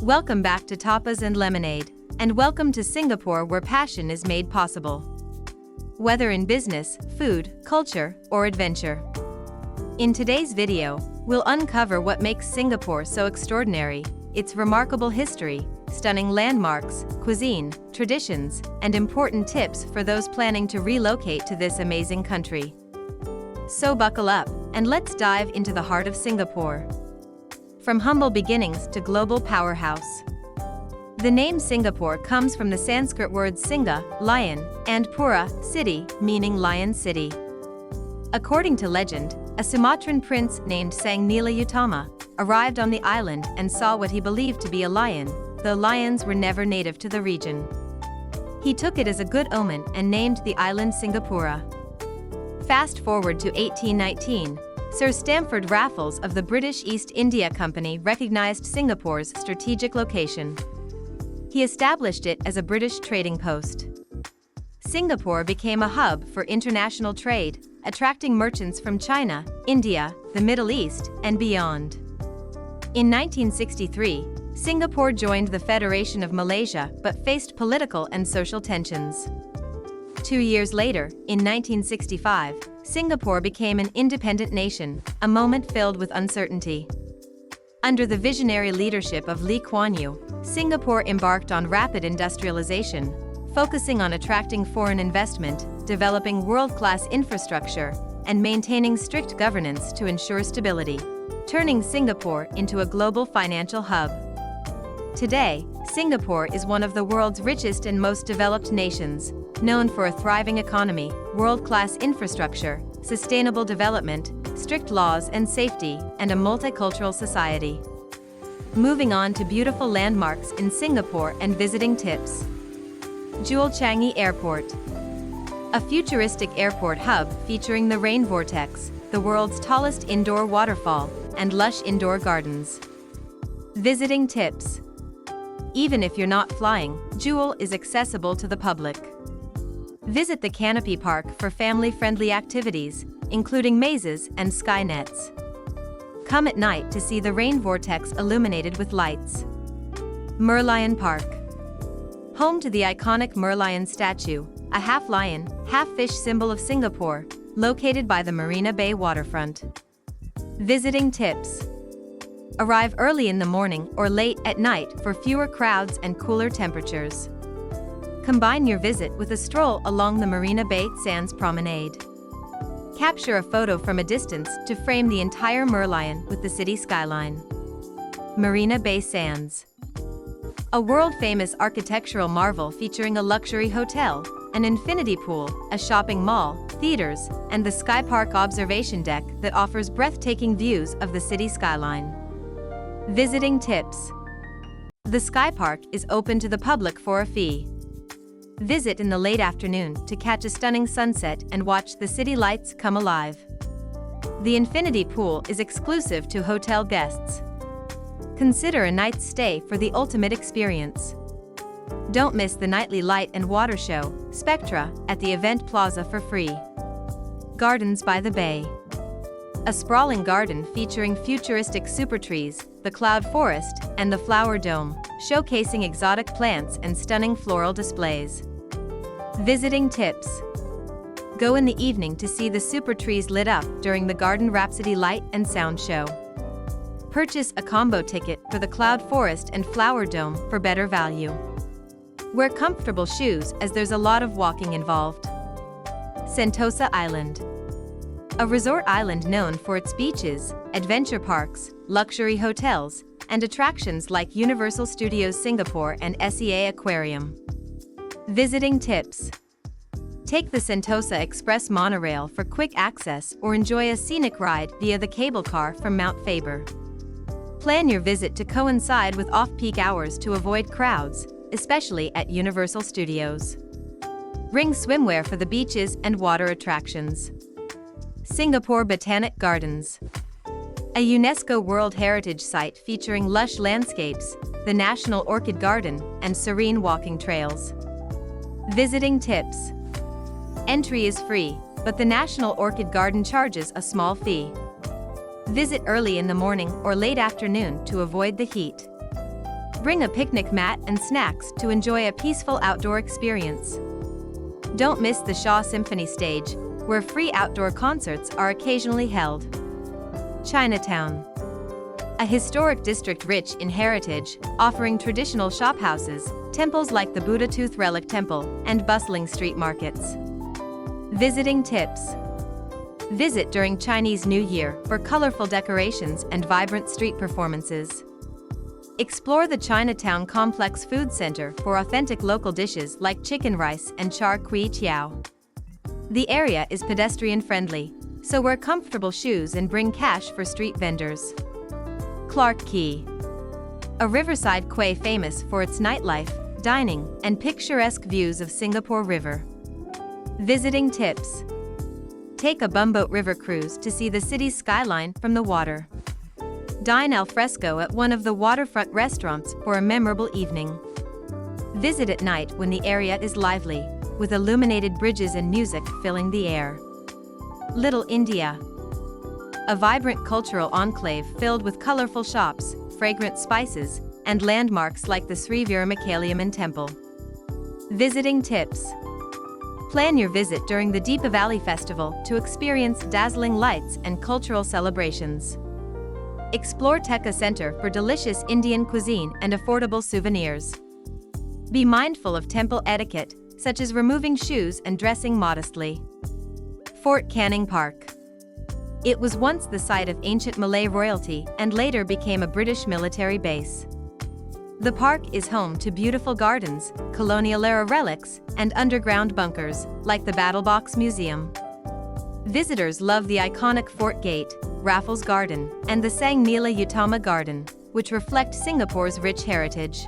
Welcome back to Tapas and Lemonade, and welcome to Singapore where passion is made possible. Whether in business, food, culture, or adventure. In today's video, we'll uncover what makes Singapore so extraordinary, its remarkable history, stunning landmarks, cuisine, traditions, and important tips for those planning to relocate to this amazing country. So buckle up, and let's dive into the heart of Singapore. From humble beginnings to global powerhouse. The name Singapore comes from the Sanskrit words Singa, lion, and Pura, city, meaning lion city. According to legend, a Sumatran prince named Sang Nila Utama arrived on the island and saw what he believed to be a lion, though lions were never native to the region. He took it as a good omen and named the island Singapura. Fast forward to 1819, Sir Stamford Raffles of the British East India Company recognized Singapore's strategic location. He established it as a British trading post. Singapore became a hub for international trade, attracting merchants from China, India, the Middle East, and beyond. In 1963, Singapore joined the Federation of Malaysia but faced political and social tensions. 2 years later, in 1965, Singapore became an independent nation, a moment filled with uncertainty. Under the visionary leadership of Lee Kuan Yew, Singapore embarked on rapid industrialization, focusing on attracting foreign investment, developing world-class infrastructure, and maintaining strict governance to ensure stability, turning Singapore into a global financial hub. Today, Singapore is one of the world's richest and most developed nations, known for a thriving economy, world-class infrastructure, sustainable development, strict laws and safety, and a multicultural society. Moving on to beautiful landmarks in Singapore and visiting tips. Jewel Changi Airport. A futuristic airport hub featuring the rain vortex, the world's tallest indoor waterfall, and lush indoor gardens. Visiting tips. Even if you're not flying, Jewel is accessible to the public. Visit the Canopy Park for family-friendly activities, including mazes and skynets. Come at night to see the rain vortex illuminated with lights. Merlion Park. Home to the iconic Merlion statue, a half-lion, half-fish symbol of Singapore, located by the Marina Bay waterfront. Visiting tips. Arrive early in the morning or late at night for fewer crowds and cooler temperatures. Combine your visit with a stroll along the Marina Bay Sands promenade. Capture a photo from a distance to frame the entire Merlion with the city skyline. Marina Bay Sands. A world-famous architectural marvel featuring a luxury hotel, an infinity pool, a shopping mall, theaters, and the Sky Park observation deck that offers breathtaking views of the city skyline. Visiting tips. The Sky Park is open to the public for a fee. Visit in the late afternoon to catch a stunning sunset and watch the city lights come alive. The infinity pool is exclusive to hotel guests. Consider a night's stay for the ultimate experience. Don't miss the nightly light and water show, Spectra, at the Event Plaza for free. Gardens by the Bay. A sprawling garden featuring futuristic super trees, the cloud forest, and the flower dome, showcasing exotic plants and stunning floral displays. Visiting tips. Go in the evening to see the super trees lit up during the Garden Rhapsody light and sound show. Purchase a combo ticket for the cloud forest and flower dome for better value. Wear comfortable shoes as there's a lot of walking involved. Sentosa Island. A resort island known for its beaches, adventure parks, luxury hotels, and attractions like Universal Studios Singapore and SEA Aquarium. Visiting tips. Take the Sentosa Express monorail for quick access or enjoy a scenic ride via the cable car from Mount Faber. Plan your visit to coincide with off-peak hours to avoid crowds, especially at Universal Studios. Bring swimwear for the beaches and water attractions. Singapore Botanic Gardens. A UNESCO World Heritage Site featuring lush landscapes, the National Orchid Garden, and serene walking trails. Visiting tips. Entry is free, but the National Orchid Garden charges a small fee. Visit early in the morning or late afternoon to avoid the heat. Bring a picnic mat and snacks to enjoy a peaceful outdoor experience. Don't miss the Shaw Symphony Stage, where free outdoor concerts are occasionally held. Chinatown. A historic district rich in heritage, offering traditional shophouses, temples like the Buddha Tooth Relic Temple, and bustling street markets. Visiting tips. Visit during Chinese New Year for colorful decorations and vibrant street performances. Explore the Chinatown Complex Food Center for authentic local dishes like chicken rice and char kway teow. The area is pedestrian-friendly, so wear comfortable shoes and bring cash for street vendors. Clarke Quay. A riverside quay famous for its nightlife, dining, and picturesque views of Singapore River. Visiting tips. Take a bumboat river cruise to see the city's skyline from the water. Dine al fresco at one of the waterfront restaurants for a memorable evening. Visit at night when the area is lively, with illuminated bridges and music filling the air. Little India. A vibrant cultural enclave filled with colorful shops, fragrant spices, and landmarks like the Sri Veeramakaliamman Temple. Visiting tips. Plan your visit during the Deepavali festival to experience dazzling lights and cultural celebrations. Explore Tekka Center for delicious Indian cuisine and affordable souvenirs. Be mindful of temple etiquette, such as removing shoes and dressing modestly. Fort Canning Park. It was once the site of ancient Malay royalty and later became a British military base. The park is home to beautiful gardens, colonial-era relics, and underground bunkers, like the Battlebox Museum. Visitors love the iconic Fort Gate, Raffles Garden, and the Sang Nila Utama Garden, which reflect Singapore's rich heritage.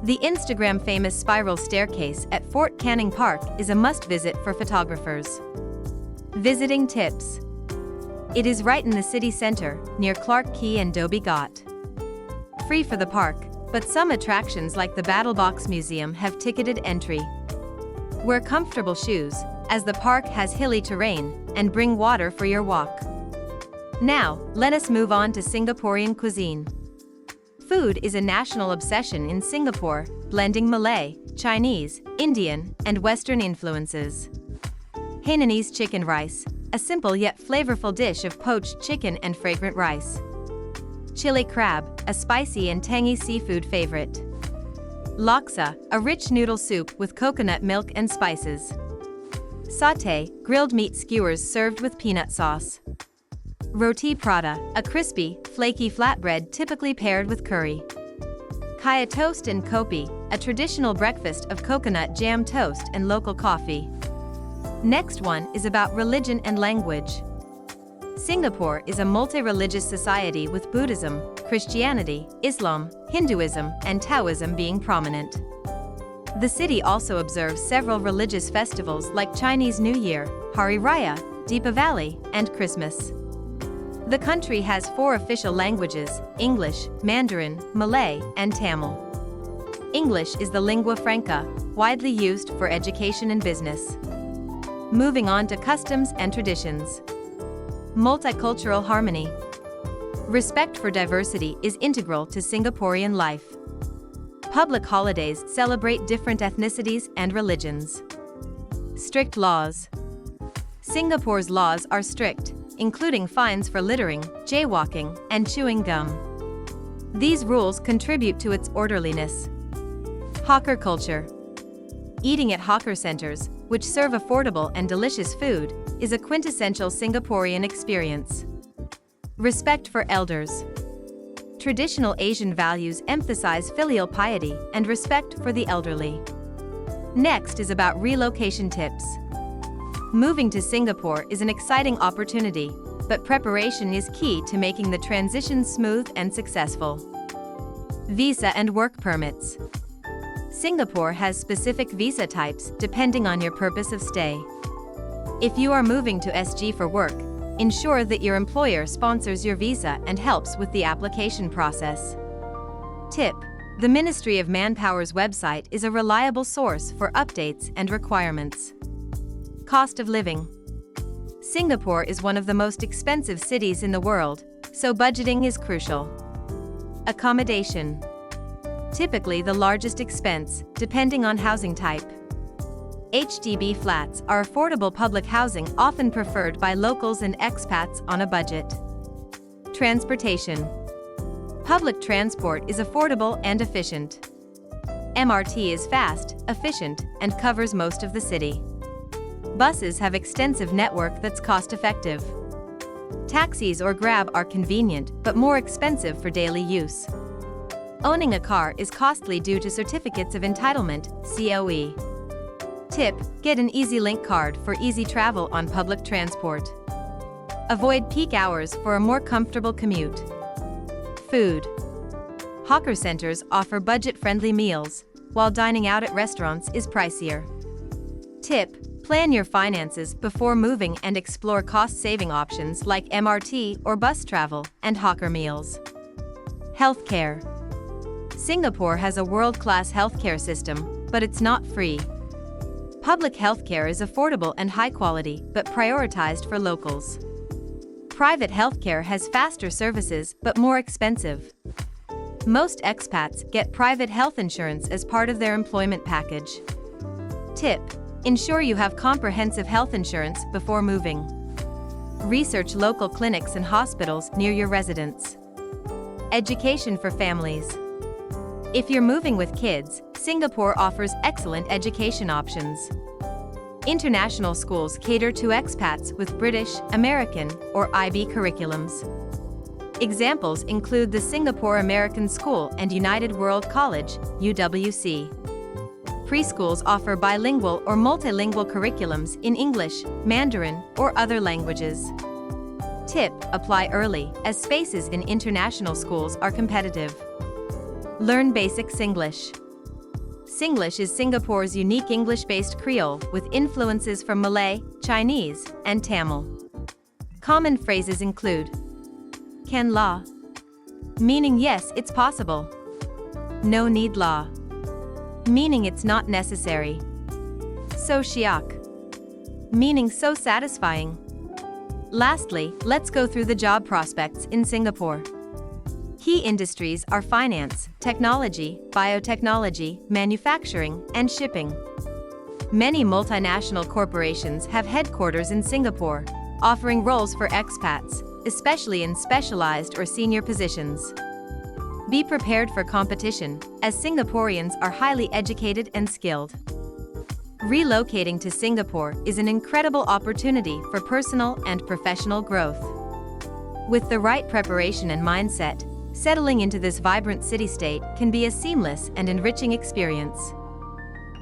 The Instagram-famous spiral staircase at Fort Canning Park is a must-visit for photographers. Visiting tips. It is right in the city center, near Clarke Quay and Dhoby Ghat. Free for the park, but some attractions like the Battlebox Museum have ticketed entry. Wear comfortable shoes, as the park has hilly terrain, and bring water for your walk. Now, let us move on to Singaporean cuisine. Food is a national obsession in Singapore, blending Malay, Chinese, Indian, and Western influences. Hainanese chicken rice, a simple yet flavorful dish of poached chicken and fragrant rice. Chili crab, a spicy and tangy seafood favorite. Laksa, a rich noodle soup with coconut milk and spices. Satay, grilled meat skewers served with peanut sauce. Roti prata, a crispy, flaky flatbread typically paired with curry. Kaya toast and kopi, a traditional breakfast of coconut jam toast and local coffee. Next one is about religion and language. Singapore is a multi-religious society with Buddhism, Christianity, Islam, Hinduism, and Taoism being prominent. The city also observes several religious festivals like Chinese New Year, Hari Raya, Deepavali, and Christmas. The country has 4 official languages: English, Mandarin, Malay, and Tamil. English is the lingua franca, widely used for education and business. Moving on to customs and traditions. Multicultural harmony. Respect for diversity is integral to Singaporean life. Public holidays celebrate different ethnicities and religions. Strict laws. Singapore's laws are strict, including fines for littering, jaywalking, and chewing gum. These rules contribute to its orderliness. Hawker culture. Eating at hawker centers, which serve affordable and delicious food, is a quintessential Singaporean experience. Respect for elders. Traditional Asian values emphasize filial piety and respect for the elderly. Next is about relocation tips. Moving to Singapore is an exciting opportunity, but preparation is key to making the transition smooth and successful. Visa and work permits. Singapore has specific visa types depending on your purpose of stay. If you are moving to SG for work, ensure that your employer sponsors your visa and helps with the application process. Tip: the Ministry of Manpower's website is a reliable source for updates and requirements. Cost of living. Singapore is one of the most expensive cities in the world, so budgeting is crucial. Accommodation. typically the largest expense, depending on housing type. HDB flats are affordable public housing often preferred by locals and expats on a budget. Transportation. Public transport is affordable and efficient. MRT is fast, efficient, and covers most of the city. Buses have extensive network that's cost-effective. Taxis or Grab are convenient but more expensive for daily use. Owning a car is costly due to certificates of entitlement, COE. Tip: get an EasyLink card for easy travel on public transport. Avoid peak hours for a more comfortable commute. Food. Hawker centers offer budget-friendly meals, while dining out at restaurants is pricier. Tip: plan your finances before moving and explore cost-saving options like MRT or bus travel and hawker meals. Healthcare. Singapore has a world-class healthcare system, but it's not free. Public healthcare is affordable and high quality, but prioritized for locals. Private healthcare has faster services but more expensive. Most expats get private health insurance as part of their employment package. Tip: ensure you have comprehensive health insurance before moving. Research local clinics and hospitals near your residence. Education for families. If you're moving with kids, Singapore offers excellent education options. International schools cater to expats with British, American, or IB curriculums. Examples include the Singapore American School and United World College, UWC. Preschools offer bilingual or multilingual curriculums in English, Mandarin, or other languages. Tip: apply early, as spaces in international schools are competitive. Learn basic Singlish. Singlish is Singapore's unique English-based Creole with influences from Malay, Chinese, and Tamil. Common phrases include "can la," meaning yes, it's possible. "No need la," meaning it's not necessary. "So siak," meaning so satisfying. Lastly, let's go through the job prospects in Singapore. Key industries are finance, technology, biotechnology, manufacturing, and shipping. Many multinational corporations have headquarters in Singapore, offering roles for expats, especially in specialized or senior positions. Be prepared for competition, as Singaporeans are highly educated and skilled. Relocating to Singapore is an incredible opportunity for personal and professional growth. With the right preparation and mindset, settling into this vibrant city-state can be a seamless and enriching experience.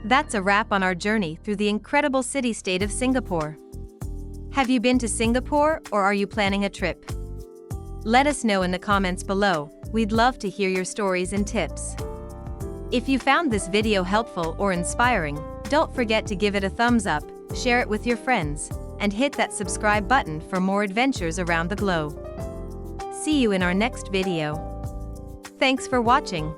That's a wrap on our journey through the incredible city-state of Singapore. Have you been to Singapore, or are you planning a trip? Let us know in the comments below. We'd love to hear your stories and tips. If you found this video helpful or inspiring, don't forget to give it a thumbs up, share it with your friends, and hit that subscribe button for more adventures around the globe. See you in our next video. Thanks for watching.